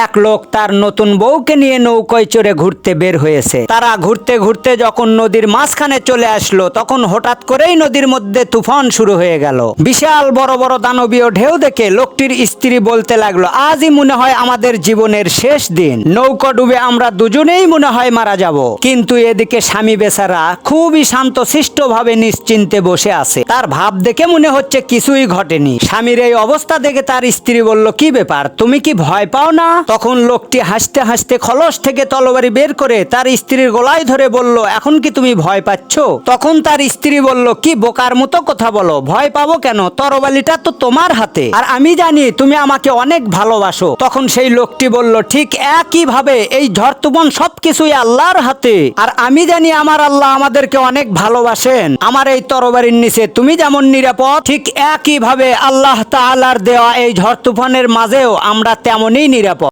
এক লোক তার নতুন বউকে নিয়ে নৌকায় চড়ে ঘুরতে বের হয়েছে। তারা ঘুরতে ঘুরতে যখন নদীর মাঝখানে চলে আসলো, তখন হঠাৎ করেই নদীর মধ্যে তুফান শুরু হয়ে গেল। বিশাল বড় বড় দানবীয় ঢেউ দেখে লোকটির স্ত্রী বলতে লাগলো, আজই মনে হয় আমাদের জীবনের শেষ দিন, নৌকা ডুবে আমরা দুজনেই মনে হয় মারা যাব। কিন্তু এদিকে স্বামী বেচারা খুবই শান্তশিষ্ট ভাবে নিশ্চিন্তে বসে আছে। তার ভাব দেখে মনে হচ্ছে কিছুই ঘটেনি। স্বামীর এই অবস্থা দেখে তার স্ত্রী বলল, কি ব্যাপার, তুমি কি ভয় পাও না? তখন লোকটি হাসতে হাসতে খলস থেকে তরবারি বের করে তার স্ত্রীর গলায় ধরে বলল, এখন কি তুমি ভয় পাচ্ছ? তখন তার স্ত্রী বলল, কি বোকার মতো কথা বলো, ভয় পাবো কেন? তরবারিটা তো তোমার হাতে, আর আমি জানি তুমি আমাকে অনেক ভালোবাসো। তখন সেই লোকটি বলল, ঠিক একই ভাবে এই ঝড় তুফান সবকিছুই আল্লাহর হাতে, আর আমি জানি আমার আল্লাহ আমাদেরকে অনেক ভালোবাসেন। আমার এই তরবারির নিচে তুমি যেমন নিরাপদ, ঠিক একই ভাবে আল্লাহ তাআলার দেওয়া এই ঝড় তুফানের মাঝেও আমরা তেমনই নিরাপদ।